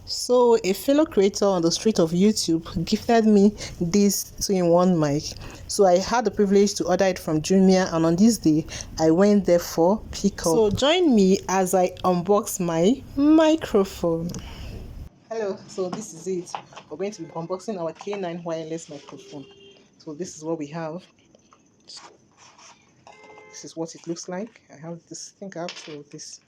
So a fellow creator on the street of YouTube gifted me this 2-in-1 mic. So I had the privilege to order it from Jumia, and on this day I went there for pickup. So join me as I unbox my microphone. Hello, so this is it. We're going to be unboxing our K9 wireless microphone. So this is what we have. This is what it looks like. I have this thing up to this.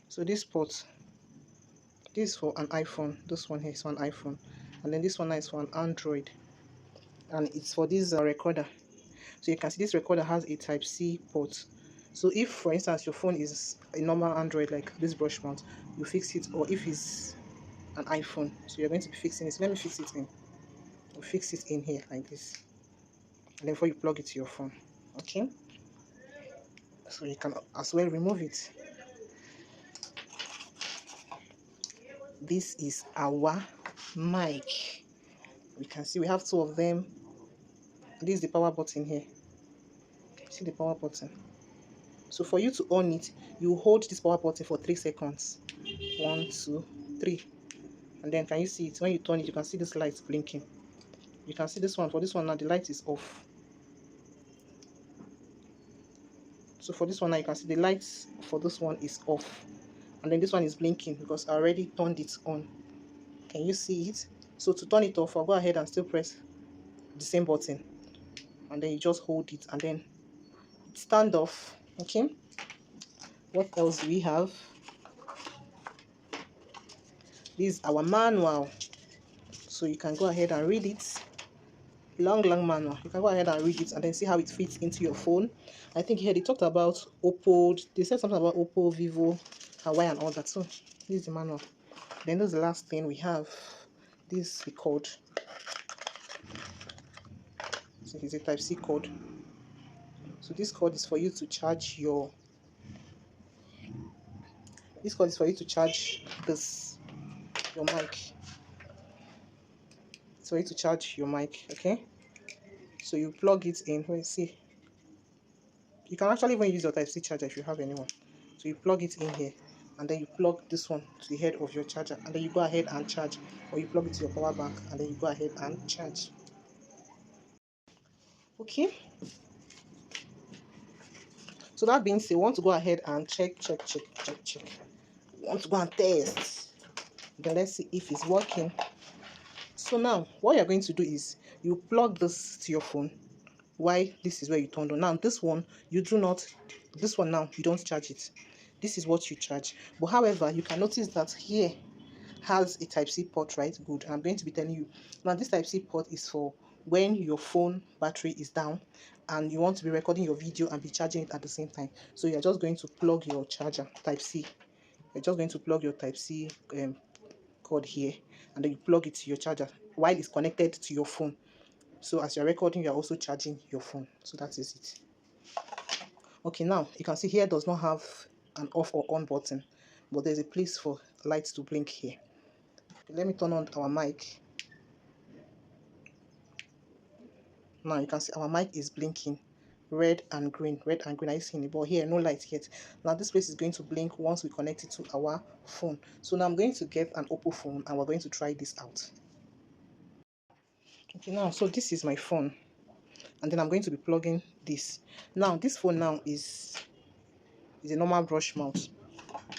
So this port, this is for an iPhone. This one here is for an iPhone, and then this one is for an Android, and it's for this recorder. So you can see this recorder has a Type-C port. So if, for instance, your phone is a normal Android like this brush mount, you fix it, or if it's an iPhone, so you're going to be fixing it. So let me fix it in. We'll fix it in here like this, and then before you plug it to your phone, okay? So you can as well remove it. This is our mic. We can see we have two of them. This is the power button here. See the power button. So for you to on it, you hold this power button for 3 seconds. 1, 2, 3. And then can you see it? When you turn it, you can see this light blinking. You can see this one. For this one now, the light is off. So for this one now, you can see the lights for this one is off. And then this one is blinking because I already turned it on. Can you see it? So to turn it off, I'll go ahead and still press the same button. And then you just hold it and then stand off. Okay? What else do we have? This is our manual. So you can go ahead and read it. Long manual. You can go ahead and read it and then see how it fits into your phone. I think here they talked about Oppo. They said something about Oppo, Vivo, Hawaii and all that. So this is the manual. Then this is the last thing we have. This is the code. So it's a Type-C code. So this code is for you to charge your your mic. It's for you to charge your mic, okay? So you plug it in. Let's see. You can actually even use your Type-C charger if you have anyone. So you plug it in here, and then you plug this one to the head of your charger, and then you go ahead and charge, or you plug it to your power bank, and then you go ahead and charge. Okay. So that being said, we want to go ahead and check. We want to go and test. Then let's see if it's working. So now, what you're going to do is you plug this to your phone. Why? This is where you turned on. Now this one you do not. This one now you don't charge it. This is what you charge. But however, you can notice that here has a Type-C port, right? Good. I'm going to be telling you now. This Type-C port is for when your phone battery is down and you want to be recording your video and be charging it at the same time. So you're just going to plug your charger Type-C. You're just going to plug your Type-C cord here, and then you plug it to your charger while it's connected to your phone. So as you're recording, you're also charging your phone. So that is it. Okay, now you can see here does not have an off or on button, but there's a place for lights to blink here. Let me turn on our mic. Now you can see our mic is blinking red and green. Are you seeing it? But here no light yet. Now this place is going to blink once we connect it to our phone. So now I'm going to get an Oppo phone and we're going to try this out. Okay, now so this is my phone, and then I'm going to be plugging this. Now this phone now is a normal brush mount,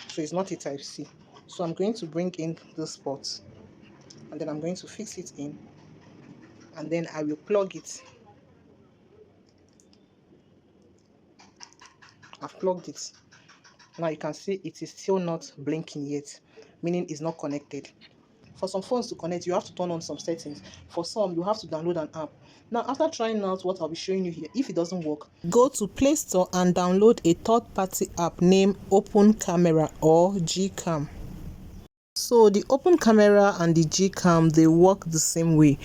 so it's not a Type-C. So I'm going to bring in this port, and then I'm going to fix it in, and then I will plug it. I've plugged it. Now you can see it is still not blinking yet, meaning it's not connected. For some phones to connect, you have to turn on some settings. For some, you have to download an app. Now, after trying out what I'll be showing you here, if it doesn't work, go to Play Store and download a third-party app named Open Camera or Gcam. So the Open Camera and the Gcam, they work the same way.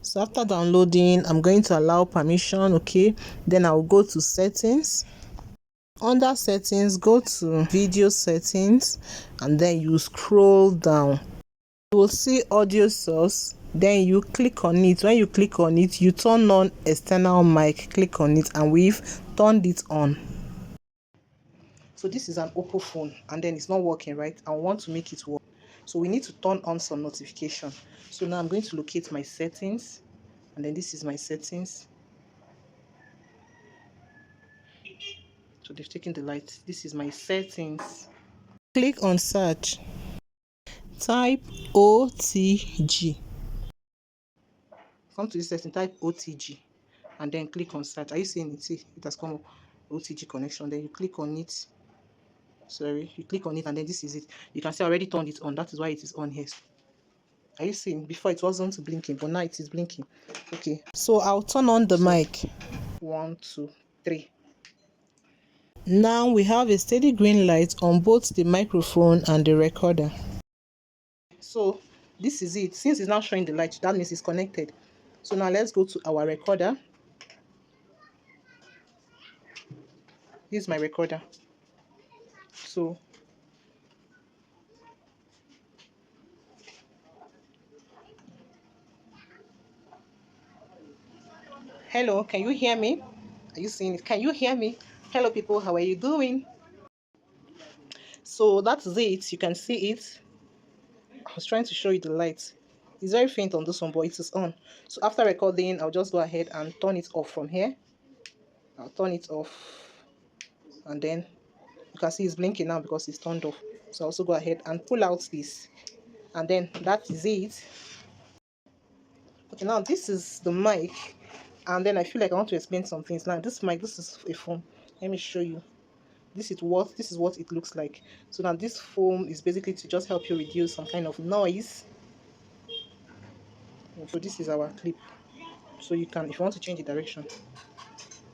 So after downloading, I'm going to allow permission, okay? Then I'll go to settings. Under settings, go to video settings, and then you scroll down. You will see audio source, then you click on it. When you click on it, you turn on external mic. Click on it, and we've turned it on. So this is an Oppo phone and then it's not working, right? I want to make it work. So we need to turn on some notification. So now I'm going to locate my settings, and then this is my settings. So they've taken the light. This is my settings. Click on search. Type OTG. Come to this setting, type OTG, and then click on search. Are you seeing it? See, it has come up, OTG connection. Then you click on it. Sorry, you click on it, and then this is it. You can see I already turned it on. That is why it is on here. Are you seeing? Before it wasn't blinking, but now it is blinking. Okay, so I'll turn on the mic. 1, 2, 3. Now we have a steady green light on both the microphone and the recorder. So this is it. Since it's now showing the light, that means it's connected. So now let's go to our recorder. This is my recorder. So hello, can you hear me? Are you seeing it? Can you hear me? Hello people, how are you doing? So that's it. You can see it. I was trying to show you the light. It's very faint on this one, but it is on. So after recording, I'll just go ahead and turn it off from here. I'll turn it off, and then you can see it's blinking now because it's turned off. So I'll also go ahead and pull out this, and then that is it. Okay, now this is the mic, and then I feel like I want to explain some things. Now this mic, this is a phone. Let me show you. This is what it looks like. So now this foam is basically to just help you reduce some kind of noise. So this is our clip. So you can, if you want to change the direction,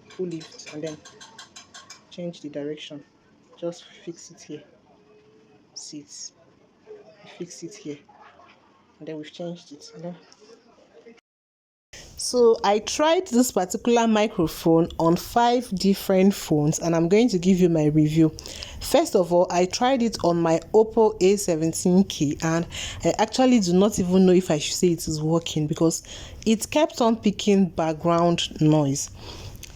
pull lift and then change the direction. Just fix it here. See it. Fix it here, and then we've changed it. And then so I tried this particular microphone on 5 different phones, and I'm going to give you my review. First of all, I tried it on my Oppo A17K, and I actually do not even know if I should say it is working because it kept on picking background noise.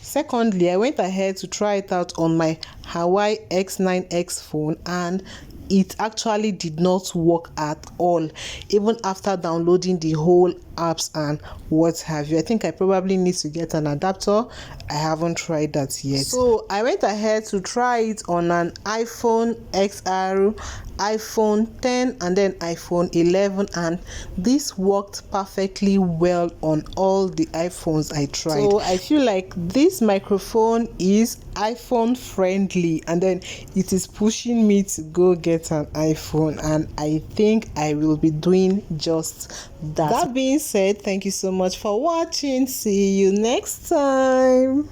Secondly, I went ahead to try it out on my Huawei X9X phone, and it actually did not work at all, even after downloading the whole apps and what have you. I think I probably need to get an adapter. I haven't tried that yet. So I went ahead to try it on an iPhone XR, iPhone 10, and then iPhone 11, and this worked perfectly well on all the iPhones I tried. So I feel like this microphone is iPhone friendly, and then it is pushing me to go get an iPhone, and I think I will be doing just that. That being said, thank you so much for watching. See you next time.